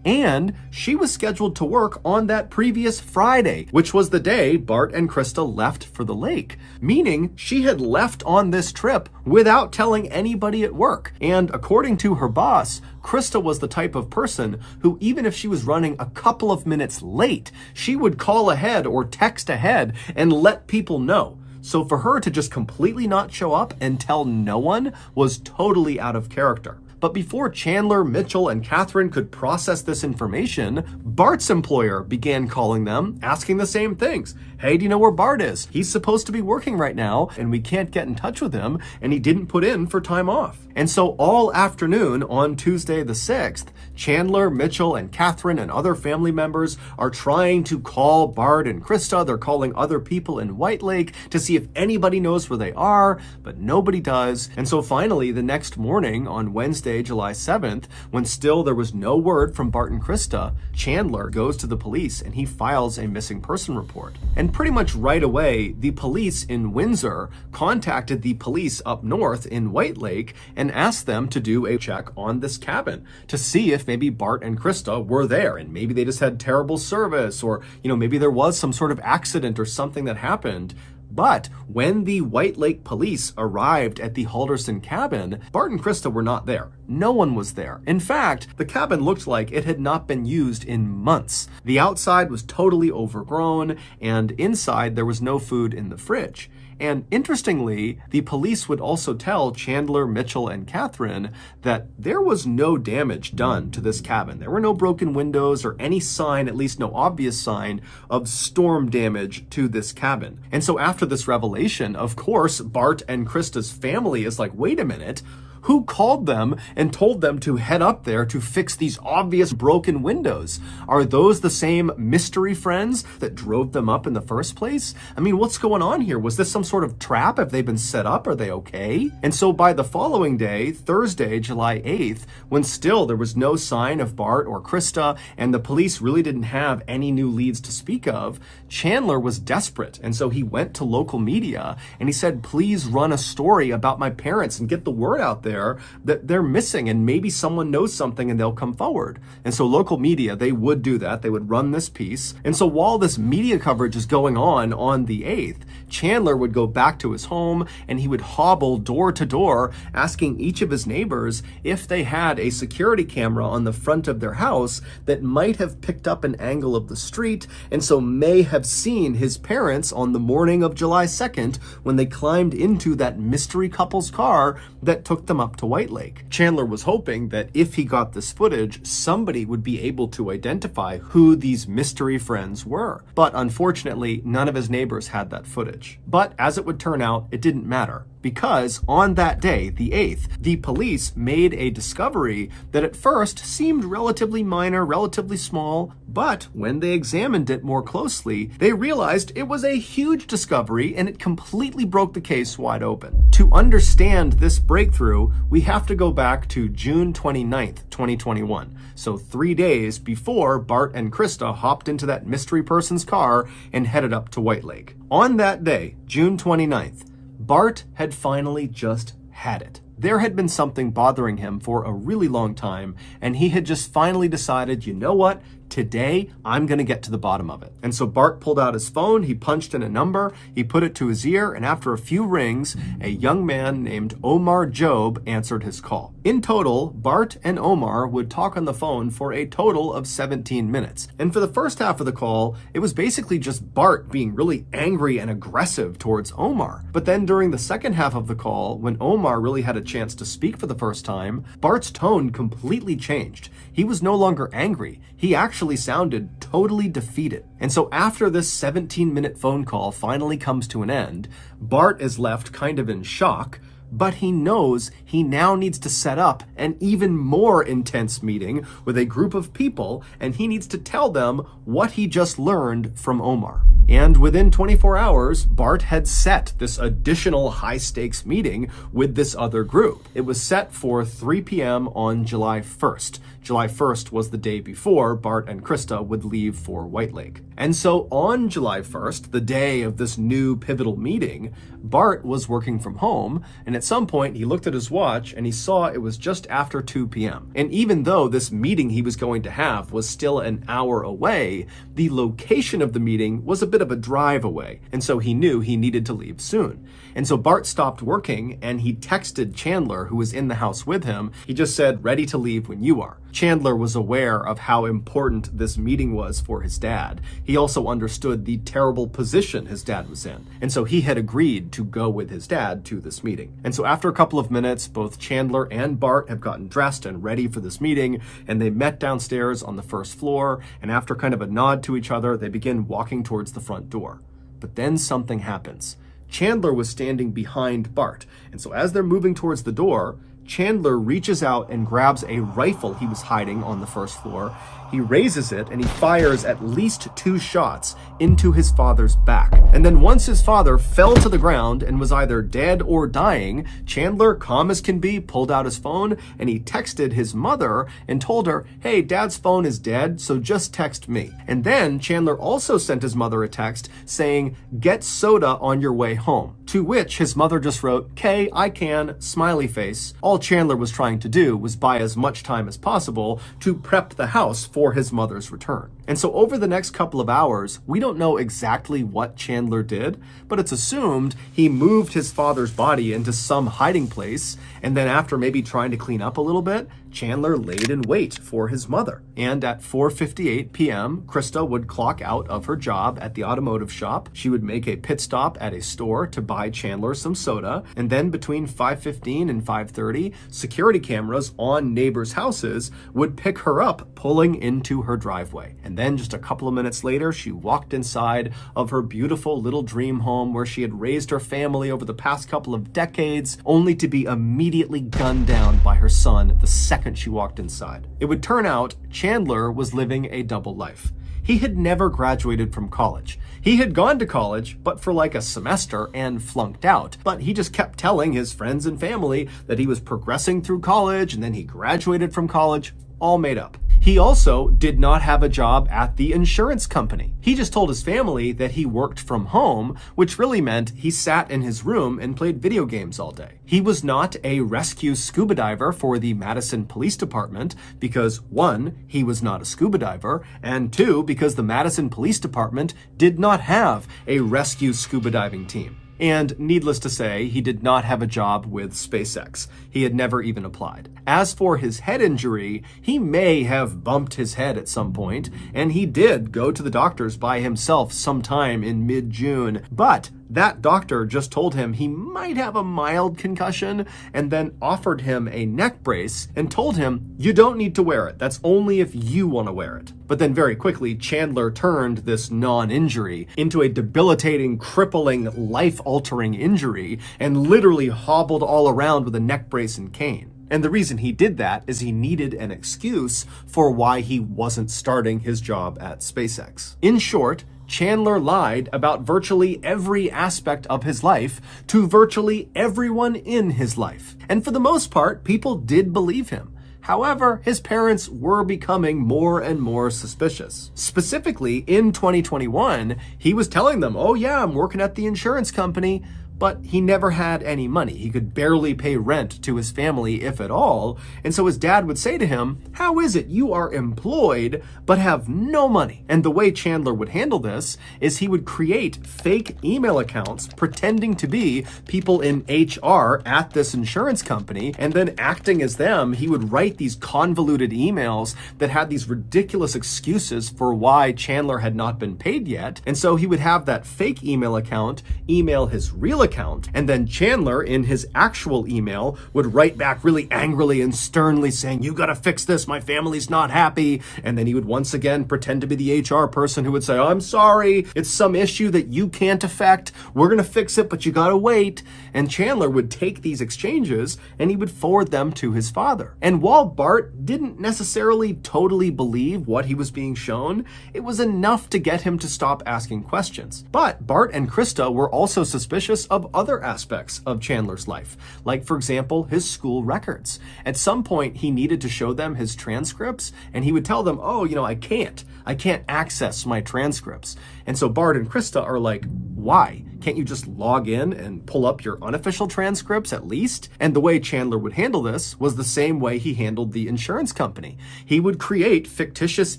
and she was scheduled to work on that previous Friday, which was the day Bart and Krista left for the lake, meaning she had left on this trip without telling anybody at work. And according to her boss, Krista was the type of person who, even if she was running a couple of minutes late, she would call ahead or text ahead and let people know. So for her to just completely not show up and tell no one was totally out of character. But before Chandler, Mitchell, and Catherine could process this information, Bart's employer began calling them, asking the same things. Hey, do you know where Bart is? He's supposed to be working right now, and we can't get in touch with him, and he didn't put in for time off. And so all afternoon on Tuesday the 6th, Chandler, Mitchell, and Catherine and other family members are trying to call Bart and Krista. They're calling other people in White Lake to see if anybody knows where they are, but nobody does. And so finally, the next morning on Wednesday, July 7th, when still there was no word from Bart and Krista, Chandler goes to the police and he files a missing person report. And pretty much right away, the police in Windsor contacted the police up north in White Lake and asked them to do a check on this cabin to see if maybe Bart and Krista were there, and maybe they just had terrible service, or maybe there was some sort of accident or something that happened. But when the White Lake police arrived at the Halderson cabin, Bart and Krista were not there. No one was there. In fact, the cabin looked like it had not been used in months. The outside was totally overgrown, and inside there was no food in the fridge. And interestingly, the police would also tell Chandler, Mitchell, and Catherine that there was no damage done to this cabin. There were no broken windows or any sign, at least no obvious sign, of storm damage to this cabin. And so after this revelation, of course, Bart and Krista's family is like, wait a minute, who called them and told them to head up there to fix these obvious broken windows? Are those the same mystery friends that drove them up in the first place? I mean, what's going on here? Was this some sort of trap? Have they been set up? Are they okay? And so by the following day, Thursday, July 8th, when still there was no sign of Bart or Krista, and the police really didn't have any new leads to speak of, Chandler was desperate. And so he went to local media and he said, please run a story about my parents and get the word out there that they're missing, and maybe someone knows something and they'll come forward. And so local media, they would do that. They would run this piece. And so while this media coverage is going on the 8th, Chandler would go back to his home and he would hobble door to door asking each of his neighbors if they had a security camera on the front of their house that might have picked up an angle of the street, and so may have seen his parents on the morning of July 2nd when they climbed into that mystery couple's car that took them up to White Lake. Chandler was hoping that if he got this footage, somebody would be able to identify who these mystery friends were. But unfortunately, none of his neighbors had that footage. But as it would turn out, it didn't matter, because on that day, the 8th, the police made a discovery that at first seemed relatively minor, relatively small, but when they examined it more closely, they realized it was a huge discovery and it completely broke the case wide open. To understand this breakthrough, we have to go back to June 29th, 2021. So 3 days before Bart and Krista hopped into that mystery person's car and headed up to White Lake. On that day, June 29th, Bart had finally just had it. There had been something bothering him for a really long time, and he had just finally decided, you know what? Today, I'm going to get to the bottom of it. And so Bart pulled out his phone, he punched in a number, he put it to his ear, and after a few rings, a young man named Omar Job answered his call. In total, Bart and Omar would talk on the phone for a total of 17 minutes. And for the first half of the call, it was basically just Bart being really angry and aggressive towards Omar. But then during the second half of the call, when Omar really had a chance to speak for the first time, Bart's tone completely changed. He was no longer angry. He actually sounded totally defeated. And so after this 17-minute phone call finally comes to an end, Bart is left kind of in shock, but he knows he now needs to set up an even more intense meeting with a group of people, and he needs to tell them what he just learned from Omar. And within 24 hours, Bart had set this additional high-stakes meeting with this other group. It was set for 3 p.m. on July 1st. July 1st was the day before Bart and Krista would leave for White Lake. And so on July 1st, the day of this new pivotal meeting, Bart was working from home, and at some point he looked at his watch and he saw it was just after 2 p.m. And even though this meeting he was going to have was still an hour away, the location of the meeting was a bit of a drive away, and so he knew he needed to leave soon. And so Bart stopped working and he texted Chandler, who was in the house with him. He just said, "Ready to leave when you are." Chandler was aware of how important this meeting was for his dad. He also understood the terrible position his dad was in. And so he had agreed to go with his dad to this meeting. And so after a couple of minutes, both Chandler and Bart have gotten dressed and ready for this meeting, and they met downstairs on the first floor, and after kind of a nod to each other, they begin walking towards the front door. But then something happens. Chandler was standing behind Bart, and so as they're moving towards the door, Chandler reaches out and grabs a rifle he was hiding on the first floor. He raises it and he fires at least 2 shots into his father's back. And then once his father fell to the ground and was either dead or dying, Chandler, calm as can be, pulled out his phone and he texted his mother and told her, "Hey, Dad's phone is dead, so just text me." And then Chandler also sent his mother a text saying, "Get soda on your way home." To which his mother just wrote, "'Kay, I can," smiley face. All Chandler was trying to do was buy as much time as possible to prep the house for his mother's return. And so over the next couple of hours, we don't know exactly what Chandler did, but it's assumed he moved his father's body into some hiding place, and then after maybe trying to clean up a little bit, Chandler laid in wait for his mother. And at 4:58 p.m., Krista would clock out of her job at the automotive shop. She would make a pit stop at a store to buy Chandler some soda. And then between 5:15 and 5:30, security cameras on neighbors' houses would pick her up pulling into her driveway. And then just a couple of minutes later, she walked inside of her beautiful little dream home where she had raised her family over the past couple of decades, only to be immediately gunned down by her son the second she walked inside. It would turn out Chandler was living a double life. He had never graduated from college. He had gone to college, but for like a semester and flunked out. But he just kept telling his friends and family that he was progressing through college and then he graduated from college, all made up. He also did not have a job at the insurance company. He just told his family that he worked from home, which really meant he sat in his room and played video games all day. He was not a rescue scuba diver for the Madison Police Department because 1, he was not a scuba diver, and 2, because the Madison Police Department did not have a rescue scuba diving team. And needless to say, he did not have a job with SpaceX. He had never even applied. As for his head injury, he may have bumped his head at some point, and he did go to the doctors by himself sometime in mid-June, but that doctor just told him he might have a mild concussion and then offered him a neck brace and told him, "You don't need to wear it. That's only if you want to wear it." But then very quickly, Chandler turned this non-injury into a debilitating, crippling, life-altering injury and literally hobbled all around with a neck brace and cane. And the reason he did that is he needed an excuse for why he wasn't starting his job at SpaceX. In short, Chandler lied about virtually every aspect of his life to virtually everyone in his life. And for the most part, people did believe him. However, his parents were becoming more and more suspicious. Specifically, in 2021, he was telling them, "Oh yeah, I'm working at the insurance company," but he never had any money. He could barely pay rent to his family, if at all. And so his dad would say to him, "How is it you are employed but have no money?" And the way Chandler would handle this is he would create fake email accounts pretending to be people in HR at this insurance company, and then acting as them, he would write these convoluted emails that had these ridiculous excuses for why Chandler had not been paid yet. And so he would have that fake email account email his real account. And then Chandler, in his actual email, would write back really angrily and sternly saying, "You gotta fix this, my family's not happy." And then he would once again pretend to be the HR person who would say, "I'm sorry, it's some issue that you can't affect. We're gonna fix it, but you gotta wait." And Chandler would take these exchanges and he would forward them to his father. And while Bart didn't necessarily totally believe what he was being shown, it was enough to get him to stop asking questions. But Bart and Krista were also suspicious of other aspects of Chandler's life, like, for example, his school records. At some point, he needed to show them his transcripts, and he would tell them, "Oh, I can't access my transcripts." And so Bart and Krista are like, "Why? Can't you just log in and pull up your unofficial transcripts at least?" And the way Chandler would handle this was the same way he handled the insurance company. He would create fictitious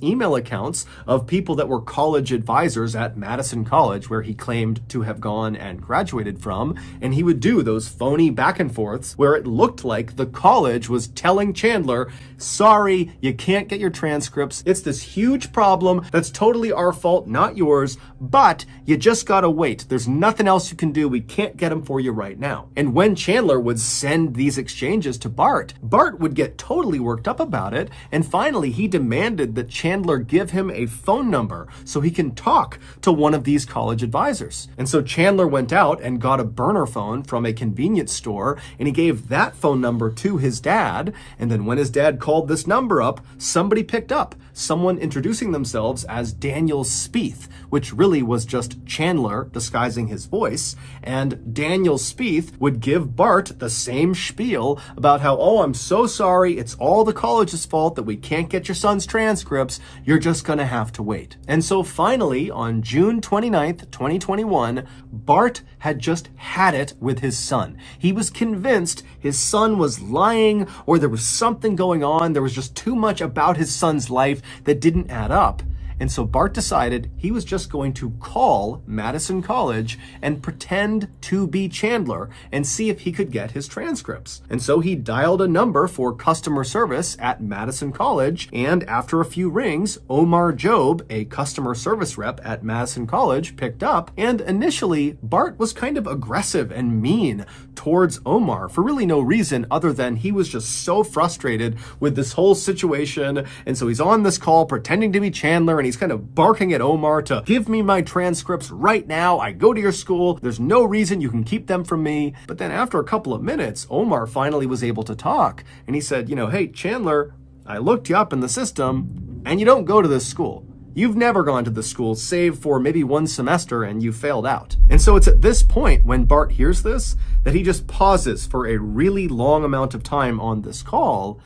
email accounts of people that were college advisors at Madison College, where he claimed to have gone and graduated from, and he would do those phony back and forths where it looked like the college was telling Chandler, "Sorry, you can't get your transcripts. It's this huge problem that's totally our fault, not yours, but you just gotta wait. There's nothing else you can do. We can't get them for you right now." And when Chandler would send these exchanges to Bart, Bart would get totally worked up about it, and finally he demanded that Chandler give him a phone number so he can talk to one of these college advisors. And so Chandler went out and got a burner phone from a convenience store, and he gave that phone number to his dad, and then when his dad called this number up, somebody picked up, someone introducing themselves as Daniel Spieth, which really was just Chandler disguising his voice. And Daniel Spieth would give Bart the same spiel about how, "Oh, I'm so sorry, it's all the college's fault that we can't get your son's transcripts. You're just gonna have to wait." And so finally, on June 29th, 2021, Bart had just had it with his son. He was convinced his son was lying, or there was something going on. There was just too much about his son's life that didn't add up. And so Bart decided he was just going to call Madison College and pretend to be Chandler and see if he could get his transcripts. And so he dialed a number for customer service at Madison College, and after a few rings, Omar Job, a customer service rep at Madison College, picked up. And initially, Bart was kind of aggressive and mean towards Omar for really no reason other than he was just so frustrated with this whole situation. And so he's on this call pretending to be Chandler, and he's kind of barking at Omar to give me my transcripts right now. I go to your school. There's no reason you can keep them from me. But then after a couple of minutes, Omar finally was able to talk. And he said, "Hey, Chandler, I looked you up in the system and you don't go to this school. You've never gone to this school save for maybe one semester and you failed out." And so it's at this point when Bart hears this that he just pauses for a really long amount of time on this call.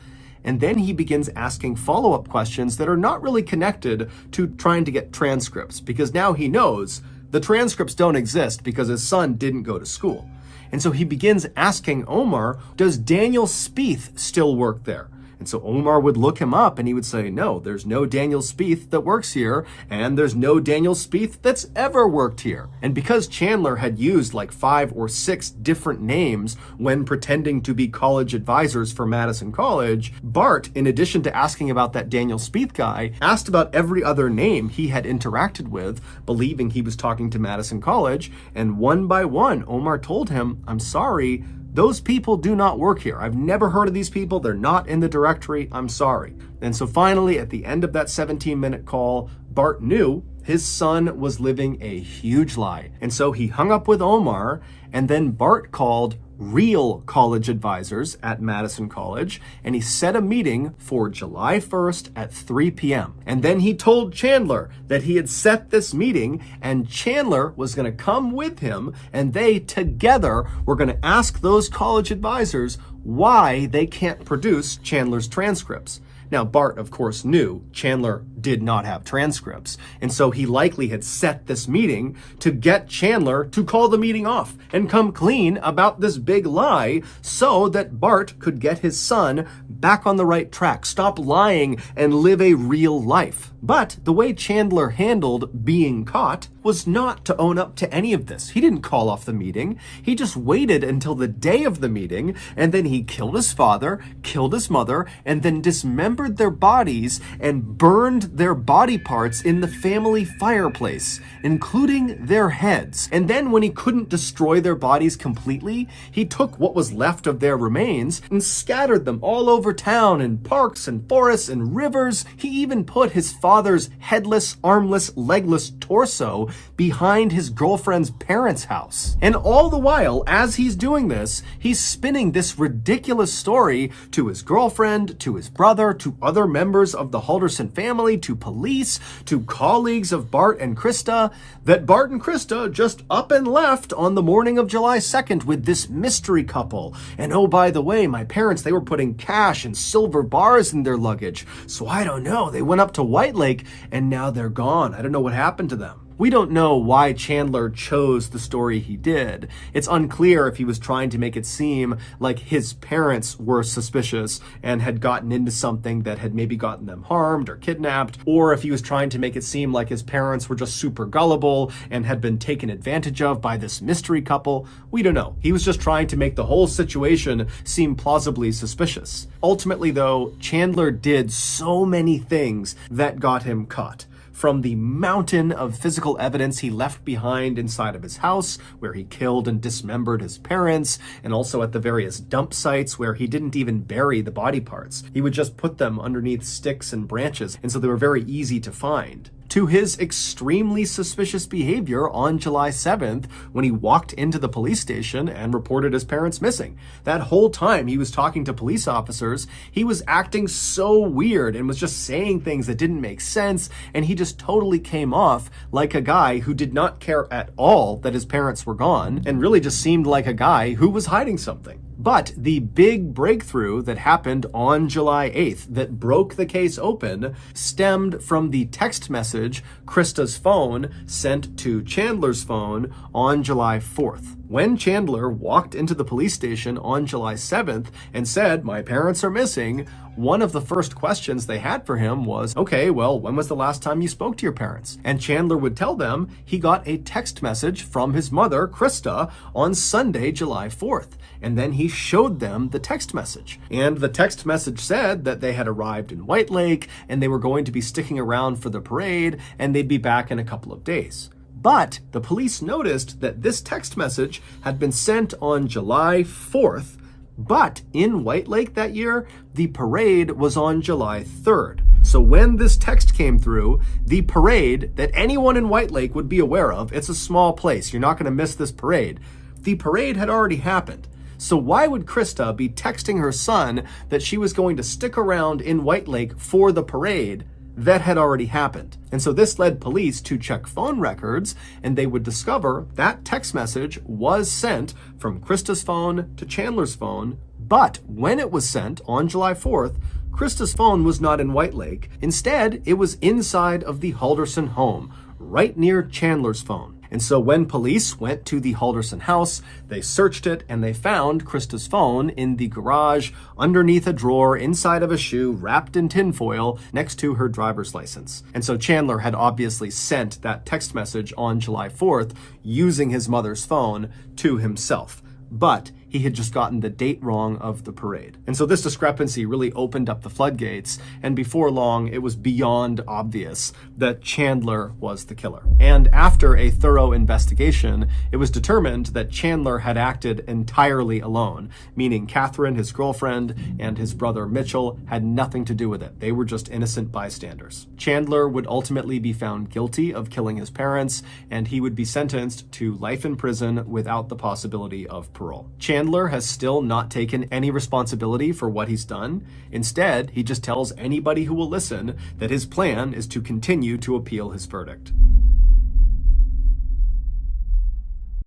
And then he begins asking follow-up questions that are not really connected to trying to get transcripts, because now he knows the transcripts don't exist because his son didn't go to school. And so he begins asking Omar, "Does Daniel Spieth still work there?" And so Omar would look him up and he would say, "No, there's no Daniel Spieth that works here, and there's no Daniel Spieth that's ever worked here." And because Chandler had used like 5 or 6 different names when pretending to be college advisors for Madison College, Bart, in addition to asking about that Daniel Spieth guy, asked about every other name he had interacted with, believing he was talking to Madison College. And one by one, Omar told him, "I'm sorry, those people do not work here. I've never heard of these people. They're not in the directory. I'm sorry." And so finally, at the end of that 17-minute call, Bart knew his son was living a huge lie. And so he hung up with Omar, and then Bart called real college advisors at Madison College, and he set a meeting for July 1st at 3 p.m. And then he told Chandler that he had set this meeting, and Chandler was going to come with him, and they together were going to ask those college advisors why they can't produce Chandler's transcripts. Now, Bart, of course, knew Chandler did not have transcripts, and so he likely had set this meeting to get Chandler to call the meeting off and come clean about this big lie so that Bart could get his son back on the right track, stop lying, and live a real life. But the way Chandler handled being caught was not to own up to any of this. He didn't call off the meeting. He just waited until the day of the meeting, and then he killed his father, killed his mother, and then dismembered dismembered their bodies and burned their body parts in the family fireplace, including their heads. And then when he couldn't destroy their bodies completely, he took what was left of their remains and scattered them all over town in parks and forests and rivers. He even put his father's headless, armless, legless torso behind his girlfriend's parents' house. And all the while, as he's doing this, he's spinning this ridiculous story to his girlfriend, to his brother, to other members of the Halderson family, to police, to colleagues of Bart and Krista, that Bart and Krista just up and left on the morning of July 2nd with this mystery couple. And oh, by the way, my parents, they were putting cash and silver bars in their luggage. So I don't know, they went up to White Lake and now they're gone. I don't know what happened to them. We don't know why Chandler chose the story he did. It's unclear if he was trying to make it seem like his parents were suspicious and had gotten into something that had maybe gotten them harmed or kidnapped, or if he was trying to make it seem like his parents were just super gullible and had been taken advantage of by this mystery couple. We don't know. He was just trying to make the whole situation seem plausibly suspicious. Ultimately, though, Chandler did so many things that got him caught. From the mountain of physical evidence he left behind inside of his house, where he killed and dismembered his parents, and also at the various dump sites where he didn't even bury the body parts. He would just put them underneath sticks and branches, and so they were very easy to find. To his extremely suspicious behavior on July 7th when he walked into the police station and reported his parents missing. That whole time he was talking to police officers, he was acting so weird and was just saying things that didn't make sense, and he just totally came off like a guy who did not care at all that his parents were gone and really just seemed like a guy who was hiding something. But the big breakthrough that happened on July 8th that broke the case open stemmed from the text message Krista's phone sent to Chandler's phone on July 4th. When Chandler walked into the police station on July 7th and said, "My parents are missing," one of the first questions they had for him was, "Okay, well, when was the last time you spoke to your parents?" And Chandler would tell them he got a text message from his mother, Krista, on Sunday, July 4th. And then he showed them the text message. And the text message said that they had arrived in White Lake and they were going to be sticking around for the parade and they'd be back in a couple of days. But the police noticed that this text message had been sent on July 4th, but in White Lake that year, the parade was on July 3rd. So when this text came through, the parade that anyone in White Lake would be aware of, it's a small place, you're not going to miss this parade, the parade had already happened. So why would Krista be texting her son that she was going to stick around in White Lake for the parade that had already happened? And so this led police to check phone records, and they would discover that text message was sent from Krista's phone to Chandler's phone, but when it was sent on July 4th, Krista's phone was not in White Lake. Instead, it was inside of the Halderson home, right near Chandler's phone. And so when police went to the Halderson house, they searched it and they found Krista's phone in the garage underneath a drawer inside of a shoe wrapped in tinfoil next to her driver's license. And so Chandler had obviously sent that text message on July 4th using his mother's phone to himself. But he had just gotten the date wrong of the parade. And so this discrepancy really opened up the floodgates, and before long, it was beyond obvious that Chandler was the killer. And after a thorough investigation, it was determined that Chandler had acted entirely alone, meaning Catherine, his girlfriend, and his brother Mitchell had nothing to do with it. They were just innocent bystanders. Chandler would ultimately be found guilty of killing his parents, and he would be sentenced to life in prison without the possibility of parole. Chandler has still not taken any responsibility for what he's done. Instead, he just tells anybody who will listen that his plan is to continue to appeal his verdict.